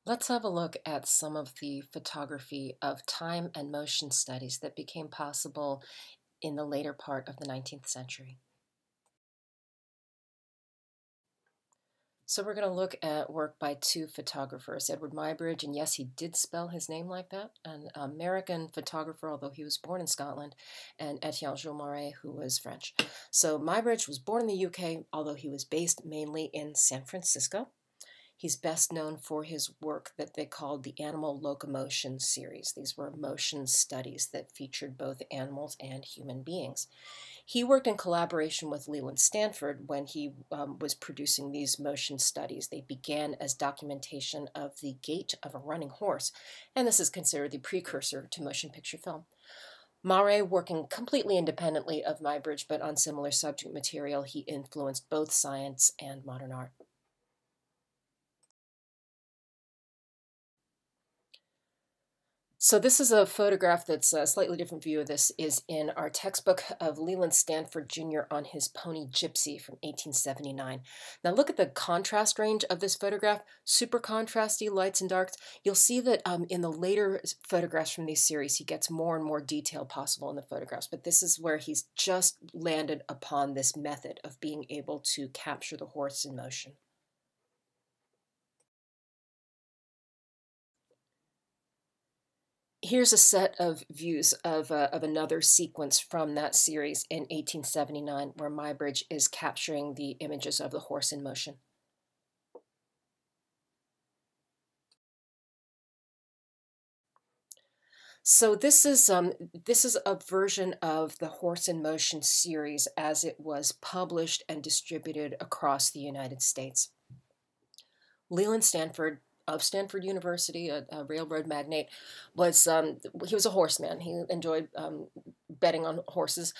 Let's have a look at some of the photography of time and motion studies that became possible in the later part of the 19th century. So we're going to look at work by two photographers, Edward Muybridge, and yes, he did spell his name like that, an American photographer, although he was born in Scotland, and Etienne Jules Mauret, who was French. So Muybridge was born in the UK, although he was based mainly in San Francisco. He's best known for his work that they called the Animal Locomotion Series. These were motion studies that featured both animals and human beings. He worked in collaboration with Leland Stanford when he was producing these motion studies. They began as documentation of the gait of a running horse, and this is considered the precursor to motion picture film. Mauret, working completely independently of Muybridge but on similar subject material, he influenced both science and modern art. So this is a photograph that's a slightly different view of this is in our textbook of Leland Stanford Jr. on his pony Gypsy from 1879. Now look at the contrast range of this photograph, super contrasty lights and darks. You'll see that in the later photographs from these series, he gets more and more detail possible in the photographs, but this is where he's just landed upon this method of being able to capture the horse in motion. Here's a set of views of another sequence from that series in 1879 where Muybridge is capturing the images of the horse in motion. So this is a version of the Horse in Motion series as it was published and distributed across the United States. Leland Stanford of Stanford University, a railroad magnate, was he was a horseman. He enjoyed betting on horses,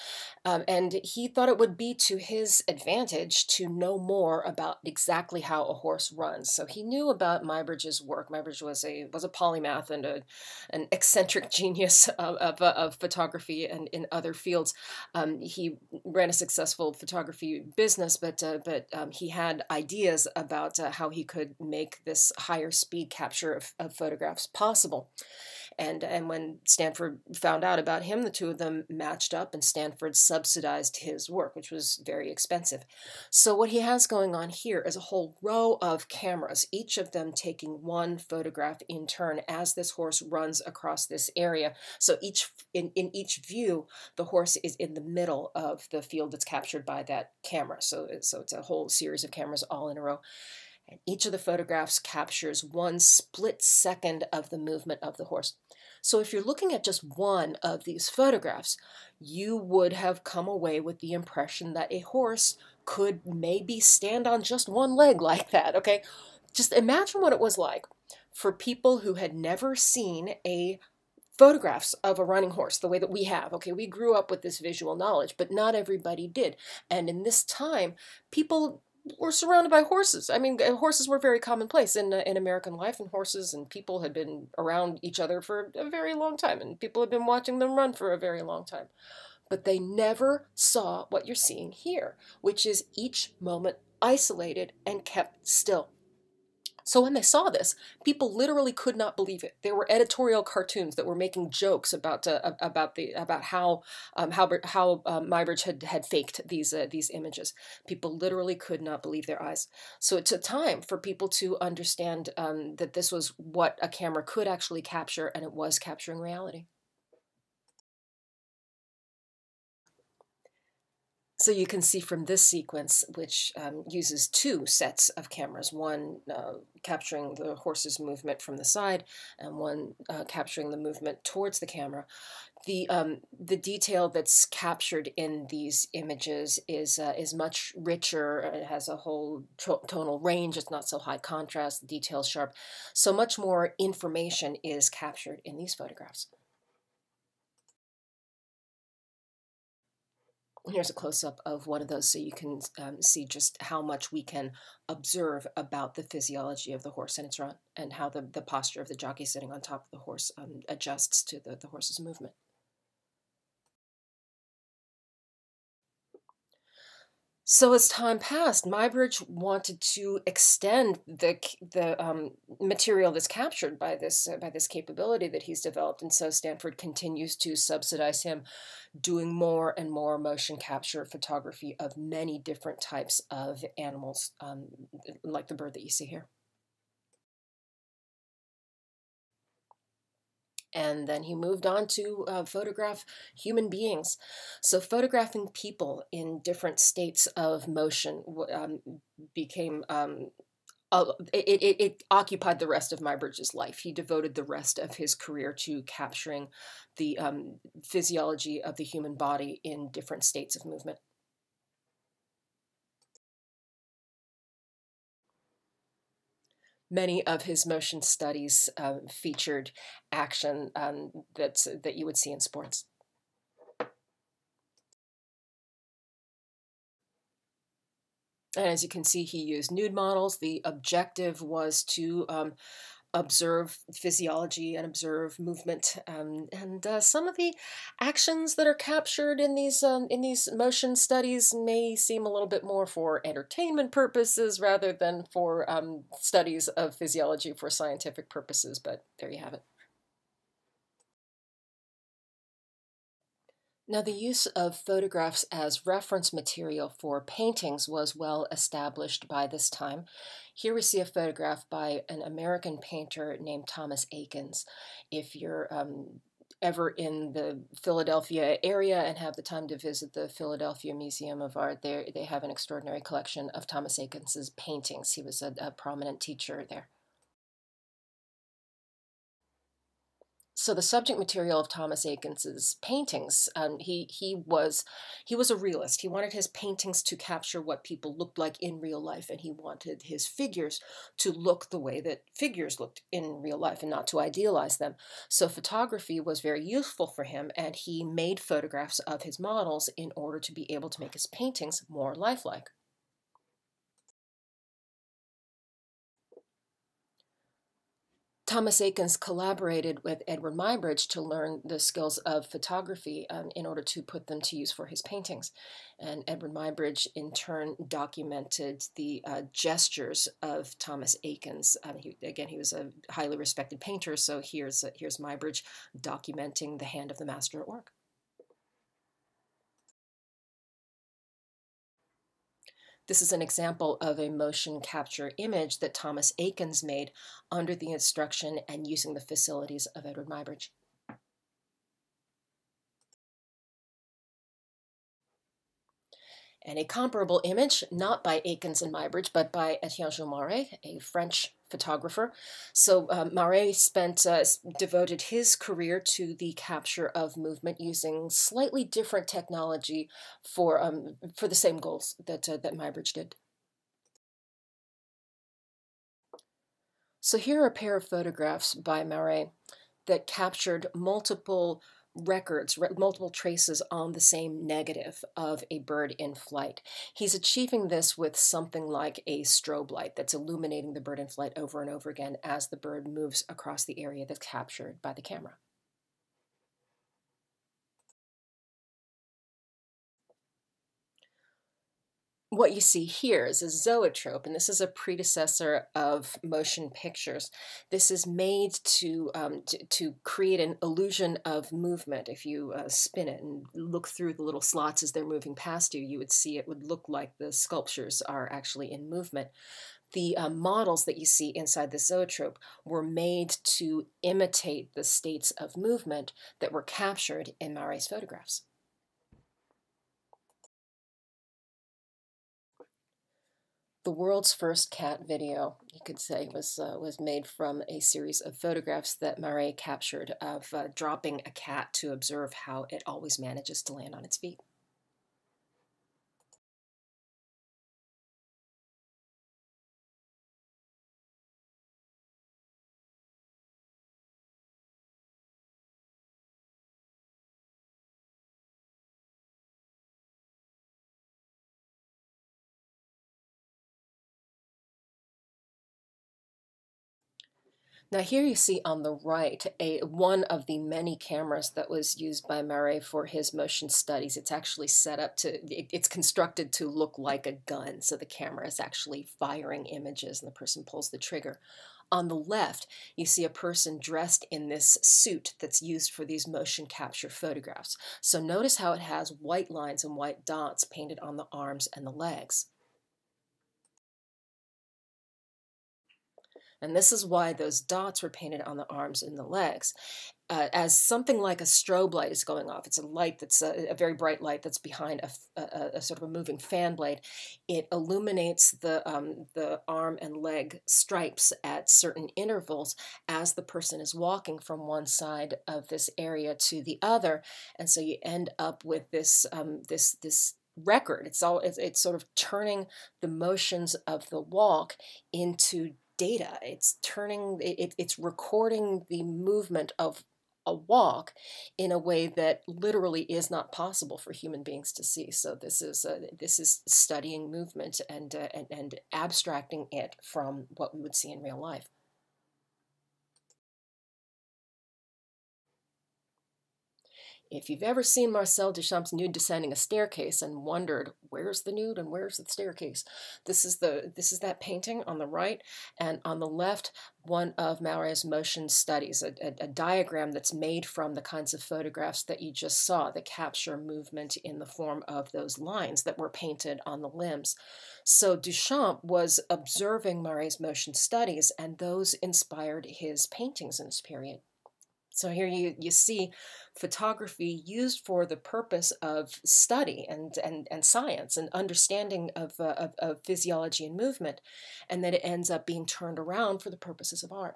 and he thought it would be to his advantage to know more about exactly how a horse runs. So he knew about Muybridge's work. Muybridge was a polymath and an eccentric genius of photography and in other fields. He ran a successful photography business, but he had ideas about how he could make this higher speed capture of photographs possible. And when Stanford found out about him, the two of them matched up, and Stanford subsidized his work, which was very expensive. So what he has going on here is a whole row of cameras, each of them taking one photograph in turn as this horse runs across this area. So in each view, the horse is in the middle of the field that's captured by that camera. So it's a whole series of cameras all in a row. And each of the photographs captures one split second of the movement of the horse. So if you're looking at just one of these photographs, you would have come away with the impression that a horse could maybe stand on just one leg like that, okay? Just imagine what it was like for people who had never seen a photographs of a running horse the way that we have. Okay, we grew up with this visual knowledge, but not everybody did. And in this time, people were surrounded by horses. I mean, horses were very commonplace in American life, and horses and people had been around each other for a very long time, and people had been watching them run for a very long time. But they never saw what you're seeing here, which is each moment isolated and kept still. So when they saw this, people literally could not believe it. There were editorial cartoons that were making jokes about how Muybridge had faked these images. People literally could not believe their eyes. So it took time for people to understand that this was what a camera could actually capture, and it was capturing reality. So you can see from this sequence, which uses two sets of cameras, one capturing the horse's movement from the side and one capturing the movement towards the camera. The detail that's captured in these images is much richer. It has a whole tonal range. It's not so high contrast. The detail's sharp. So much more information is captured in these photographs. Here's a close-up of one of those so you can see just how much we can observe about the physiology of the horse and its run, and how the posture of the jockey sitting on top of the horse adjusts to the horse's movement. So as time passed, Muybridge wanted to extend the material that's captured by this capability that he's developed, and so Stanford continues to subsidize him, doing more and more motion capture photography of many different types of animals, like the bird that you see here. And then he moved on to photograph human beings. So, photographing people in different states of motion became it occupied the rest of Muybridge's life. He devoted the rest of his career to capturing the physiology of the human body in different states of movement. Many of his motion studies featured action that you would see in sports. And as you can see, he used nude models. The objective was to observe physiology and observe movement. And some of the actions that are captured in these motion studies may seem a little bit more for entertainment purposes rather than for studies of physiology for scientific purposes. But there you have it. Now, the use of photographs as reference material for paintings was well established by this time. Here we see a photograph by an American painter named Thomas Eakins. If you're ever in the Philadelphia area and have the time to visit the Philadelphia Museum of Art, they have an extraordinary collection of Thomas Eakins's paintings. He was a prominent teacher there. So the subject material of Thomas Eakins' paintings, he was a realist. He wanted his paintings to capture what people looked like in real life, and he wanted his figures to look the way that figures looked in real life, and not to idealize them. So photography was very useful for him, and he made photographs of his models in order to be able to make his paintings more lifelike. Thomas Eakins collaborated with Edward Muybridge to learn the skills of photography in order to put them to use for his paintings. And Edward Muybridge, in turn, documented the gestures of Thomas Eakins. He was a highly respected painter, so here's Muybridge documenting the hand of the master at work. This is an example of a motion capture image that Thomas Eakins made under the instruction and using the facilities of Edward Muybridge. And a comparable image, not by Eakins and Muybridge, but by Etienne Jules Marey, a French photographer. So Marey devoted his career to the capture of movement using slightly different technology for the same goals that Muybridge did. So here are a pair of photographs by Marey that captured multiple multiple traces on the same negative of a bird in flight. He's achieving this with something like a strobe light that's illuminating the bird in flight over and over again as the bird moves across the area that's captured by the camera. What you see here is a zoetrope, and this is a predecessor of motion pictures. This is made to create an illusion of movement. If you spin it and look through the little slots as they're moving past you, you would see it would look like the sculptures are actually in movement. The models that you see inside the zoetrope were made to imitate the states of movement that were captured in Marey's photographs. The world's first cat video, you could say, was made from a series of photographs that Marey captured of dropping a cat to observe how it always manages to land on its feet. Now here you see on the right one of the many cameras that was used by Mare for his motion studies. It's actually set up to, it's constructed to look like a gun, so the camera is actually firing images and the person pulls the trigger. On the left, you see a person dressed in this suit that's used for these motion capture photographs. So notice how it has white lines and white dots painted on the arms and the legs. And this is why those dots were painted on the arms and the legs. As something like a strobe light is going off, it's a light that's a very bright light that's behind a sort of a moving fan blade. It illuminates the arm and leg stripes at certain intervals as the person is walking from one side of this area to the other, and so you end up with this this record. It's sort of turning the motions of the walk into data. It's recording the movement of a walk in a way that literally is not possible for human beings to see. So this is studying movement and abstracting it from what we would see in real life. If you've ever seen Marcel Duchamp's nude descending a staircase and wondered where's the nude and where's the staircase, this is that painting on the right, and on the left, one of Mare's motion studies, a diagram that's made from the kinds of photographs that you just saw that capture movement in the form of those lines that were painted on the limbs. So Duchamp was observing Mare's motion studies, and those inspired his paintings in this period. So here you see photography used for the purpose of study and science and understanding of physiology and movement, and then it ends up being turned around for the purposes of art.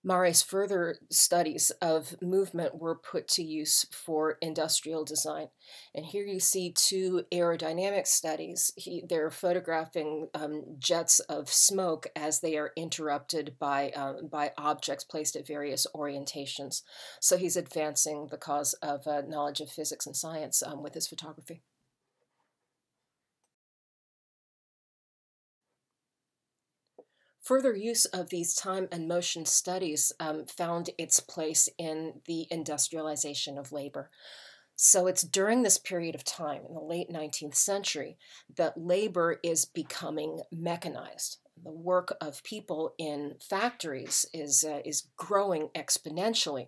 Mare's further studies of movement were put to use for industrial design. And here you see two aerodynamic studies. They're photographing jets of smoke as they are interrupted by objects placed at various orientations. So he's advancing the cause of knowledge of physics and science with his photography. Further use of these time and motion studies found its place in the industrialization of labor. So it's during this period of time, in the late 19th century, that labor is becoming mechanized. The work of people in factories is growing exponentially.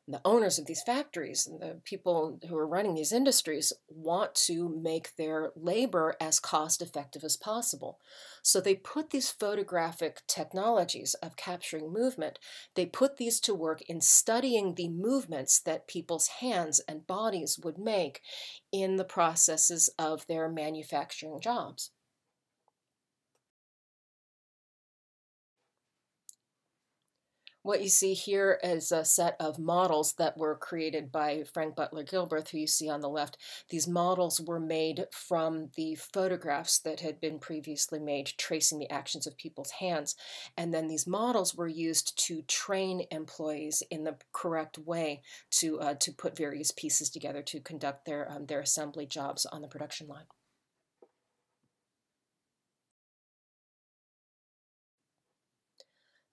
The owners of these factories and the people who are running these industries want to make their labor as cost effective as possible. So they put these photographic technologies of capturing movement, they put these to work in studying the movements that people's hands and bodies would make in the processes of their manufacturing jobs. What you see here is a set of models that were created by Frank Butler Gilbreth, who you see on the left. These models were made from the photographs that had been previously made tracing the actions of people's hands. And then these models were used to train employees in the correct way to put various pieces together to conduct their assembly jobs on the production line.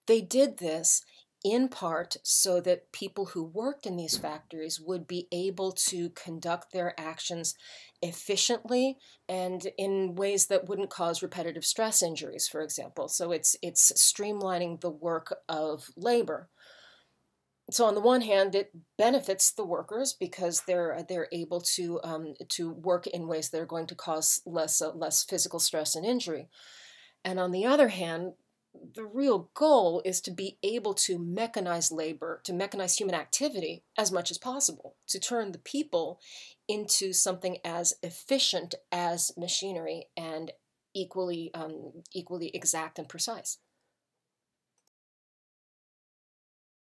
They did this in part so that people who worked in these factories would be able to conduct their actions efficiently and in ways that wouldn't cause repetitive stress injuries, for example. So it's streamlining the work of labor. So on the one hand, it benefits the workers because they're able to work in ways that are going to cause less physical stress and injury. And on the other hand, the real goal is to be able to mechanize labor, to mechanize human activity as much as possible, to turn the people into something as efficient as machinery and equally exact and precise.